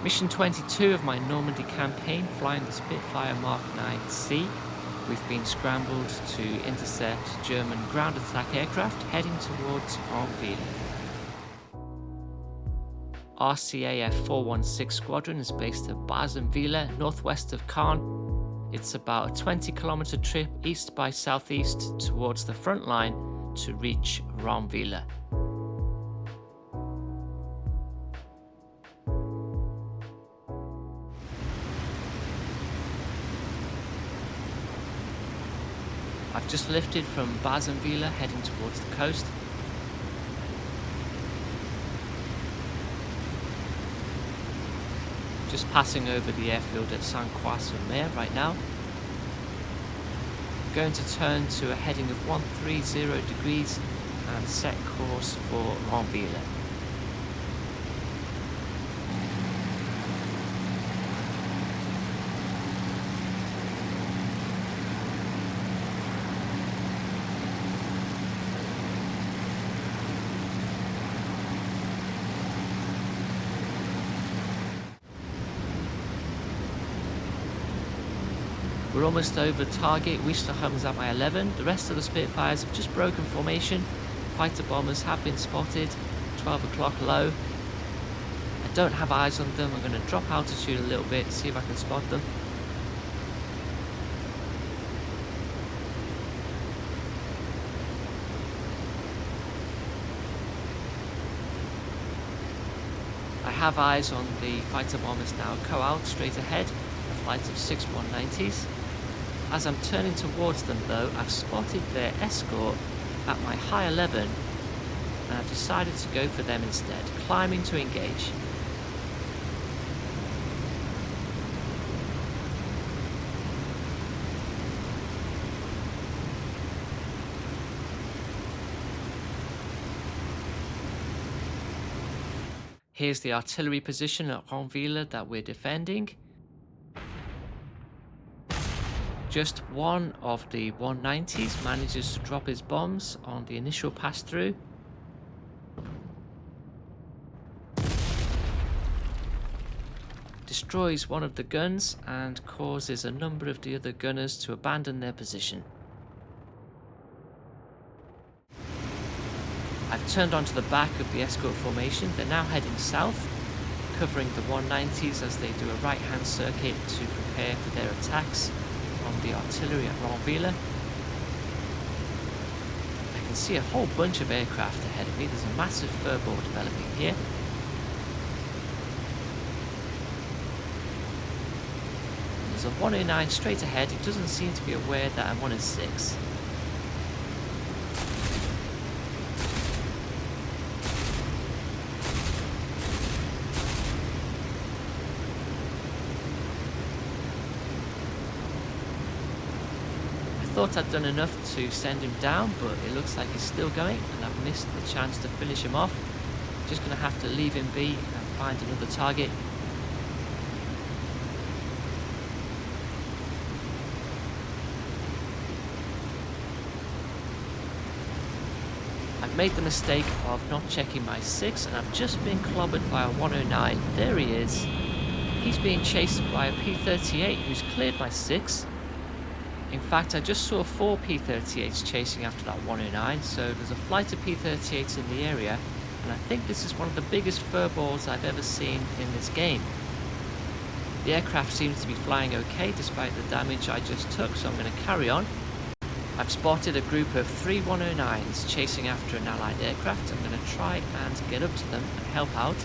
Mission 22 of my Normandy campaign, flying the Spitfire Mk.IXc. We've been scrambled to intercept German ground attack aircraft heading towards Ranville. RCAF 416 Squadron is based at Bazenville, northwest of Caen. It's about a 20-kilometer trip east by southeast towards the front line to reach Ranville. I've just lifted from Bazenville heading towards the coast. Just passing over the airfield at Saint-Lô right now. Going to turn to a heading of 130 degrees and set course for Ranville. We're almost over target. We still have at my 11. The rest of the Spitfires have just broken formation. Fighter bombers have been spotted. 12 o'clock low. I don't have eyes on them. I'm going to drop altitude a little bit, see if I can spot them. I have eyes on the fighter bombers now. Out straight ahead. A flight of 6 190s. As I'm turning towards them though, I've spotted their escort at my high 11 and I've decided to go for them instead, climbing to engage. Here's the artillery position at Ranville that we're defending. Just one of the 190s manages to drop his bombs on the initial pass through. Destroys one of the guns and causes a number of the other gunners to abandon their position. I've turned onto the back of the escort formation. They're now heading south, covering the 190s as they do a right-hand circuit to prepare for their attacks on the artillery at Ranville. I can see a whole bunch of aircraft ahead of me. There's a massive furball developing here. There's a 109 straight ahead. It doesn't seem to be aware that I'm 106. I thought I'd done enough to send him down, but it looks like he's still going and I've missed the chance to finish him off. Just going to have to leave him be and find another target. I've made the mistake of not checking my 6 and I've just been clobbered by a 109. There he is. He's being chased by a P-38 who's cleared my 6. In fact, I just saw 4 P-38s chasing after that 109, so there's a flight of P-38s in the area, and I think this is one of the biggest furballs I've ever seen in this game. The aircraft seems to be flying okay despite the damage I just took, so I'm going to carry on. I've spotted a group of 3 109s chasing after an allied aircraft. I'm going to try and get up to them and help out.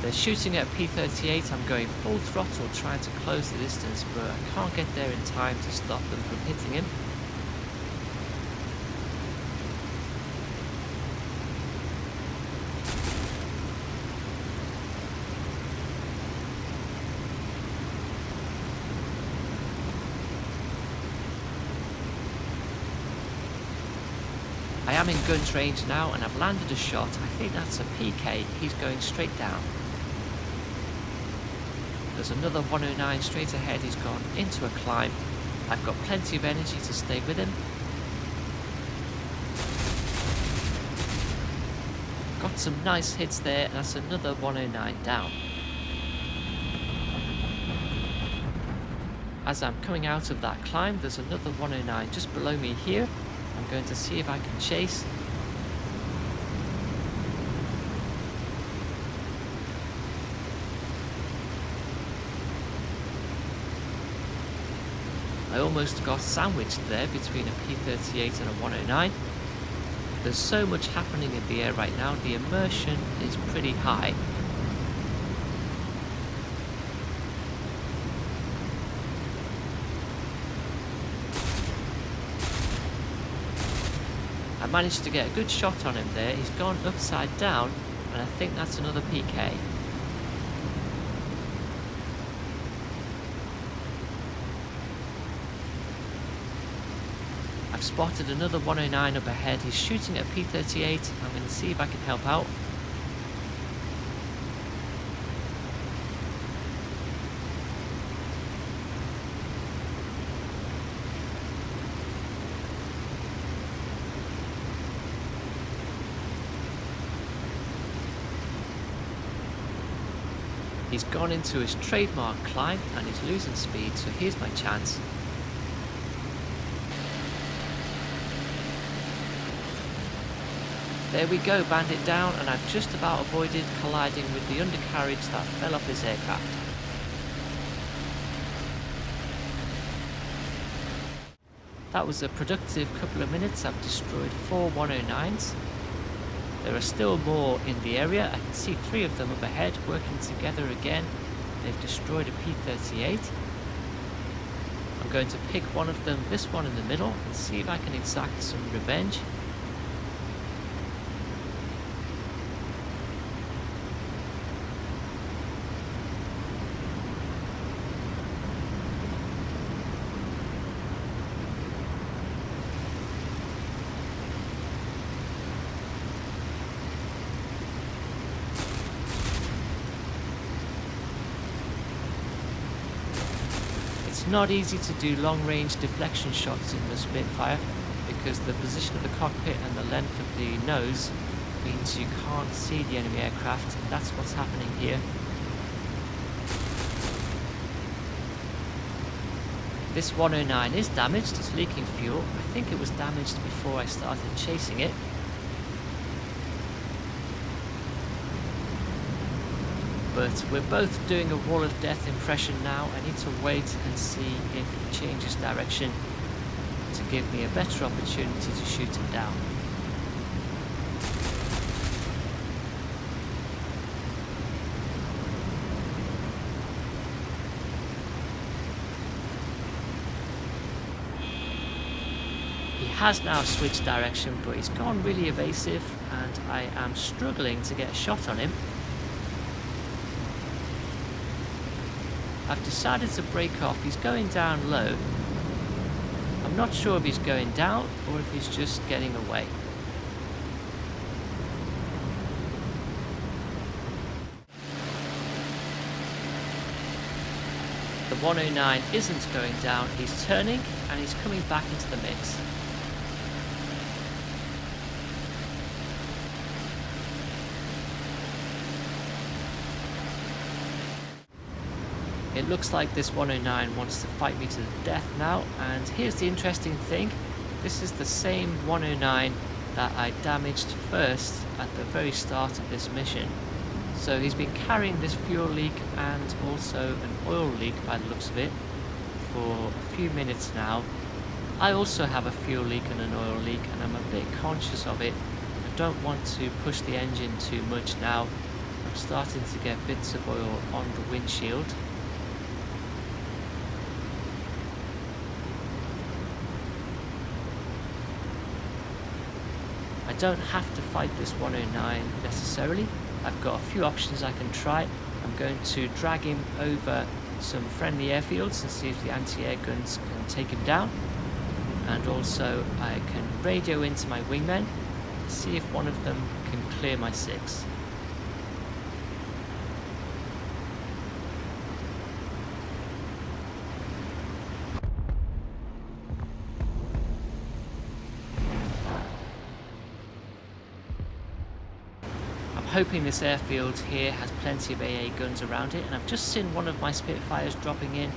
They're shooting at P-38, I'm going full throttle trying to close the distance, but I can't get there in time to stop them from hitting him. I am in guns range now and I've landed a shot. I think that's a PK. He's going straight down. There's another 109 straight ahead. He's gone into a climb. I've got plenty of energy to stay with him. Got some nice hits there, and that's another 109 down. As I'm coming out of that climb, there's another 109 just below me here. I'm going to see if I can chase. I almost got sandwiched there between a P38 and a 109. There's so much happening in the air right now, the immersion is pretty high. I managed to get a good shot on him there. He's gone upside down, and I think that's another PK. I've spotted another 109 up ahead. He's shooting at a P38. I'm going to see if I can help out. He's gone into his trademark climb and he's losing speed, so here's my chance. There we go, Bandit down, and I've just about avoided colliding with the undercarriage that fell off his aircraft. That was a productive couple of minutes. I've destroyed 4 109s. There are still more in the area. I can see 3 of them up ahead working together again. They've destroyed a P38. I'm going to pick one of them, this one in the middle, and see if I can exact some revenge. It's not easy to do long-range deflection shots in the Spitfire because the position of the cockpit and the length of the nose means you can't see the enemy aircraft, and that's what's happening here. This 109 is damaged, it's leaking fuel. I think it was damaged before I started chasing it. But we're both doing a wall of death impression now. I need to wait and see if he changes direction to give me a better opportunity to shoot him down. He has now switched direction, but he's gone really evasive and I am struggling to get a shot on him. I've decided to break off. He's going down low. I'm not sure if he's going down or if he's just getting away. The 109 isn't going down. He's turning and he's coming back into the mix. It looks like this 109 wants to fight me to the death now, and here's the interesting thing. This is the same 109 that I damaged first at the very start of this mission. So he's been carrying this fuel leak and also an oil leak by the looks of it for a few minutes now. I also have a fuel leak and an oil leak, and I'm a bit conscious of it. I don't want to push the engine too much now. I'm starting to get bits of oil on the windshield. I don't have to fight this 109 necessarily. I've got a few options I can try. I'm going to drag him over some friendly airfields and see if the anti-air guns can take him down. and also I can radio into my wingmen, see if one of them can clear my 6. I'm hoping this airfield here has plenty of AA guns around it, and I've just seen one of my Spitfires dropping in,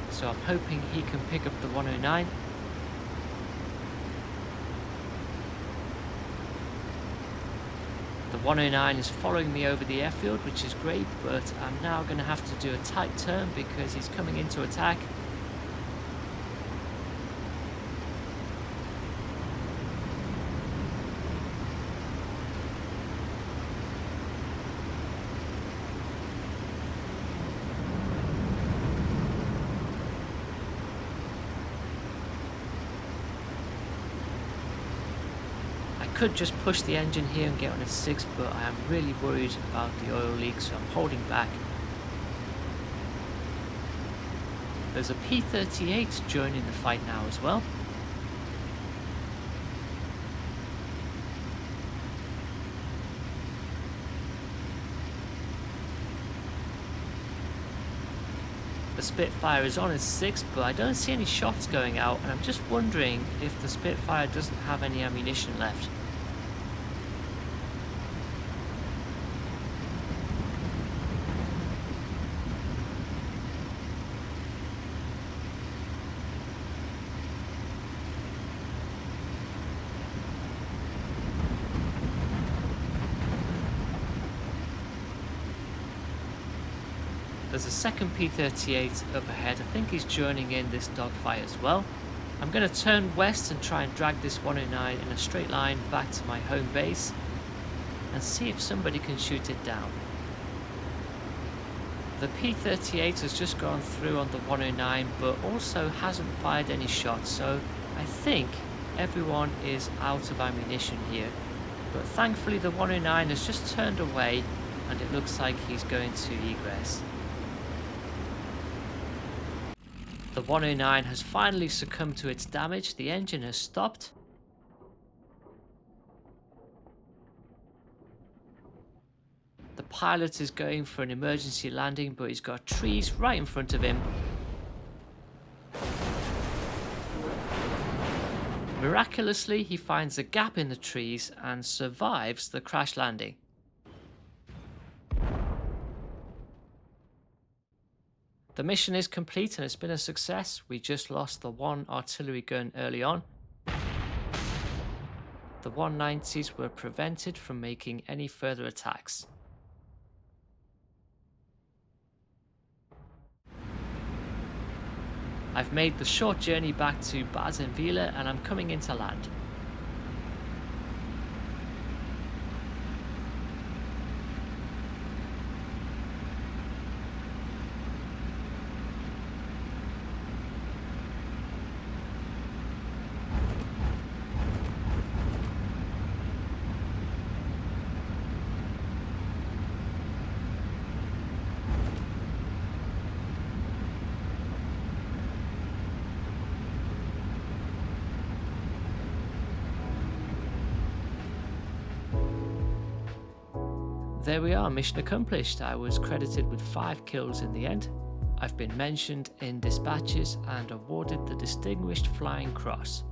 so I'm hoping he can pick up the 109. The 109 is following me over the airfield, which is great, but I'm now going to have to do a tight turn because he's coming in to attack. Could just push the engine here and get on a 6, but I am really worried about the oil leak, so I'm holding back. There's a P-38 joining the fight now as well. The Spitfire is on its 6, but I don't see any shots going out, and I'm just wondering if the Spitfire doesn't have any ammunition left. There's a second P-38 up ahead. I think he's joining in this dogfight as well. I'm going to turn west and try and drag this 109 in a straight line back to my home base and see if somebody can shoot it down. The P-38 has just gone through on the 109 but also hasn't fired any shots, so I think everyone is out of ammunition here. But thankfully the 109 has just turned away and it looks like he's going to egress. The 109 has finally succumbed to its damage, the engine has stopped. The pilot is going for an emergency landing, but he's got trees right in front of him. Miraculously, he finds a gap in the trees and survives the crash landing. The mission is complete and it's been a success. We just lost the one artillery gun early on. The 190s were prevented from making any further attacks. I've made the short journey back to Bazenville and I'm coming into land. There we are, mission accomplished. I was credited with 5 kills in the end. I've been mentioned in dispatches and awarded the Distinguished Flying Cross.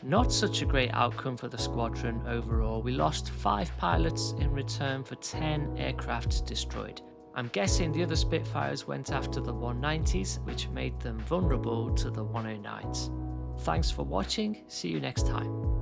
Not such a great outcome for the squadron overall. We lost 5 pilots in return for 10 aircraft destroyed. I'm guessing the other Spitfires went after the 190s, which made them vulnerable to the 109s. Thanks for watching, see you next time.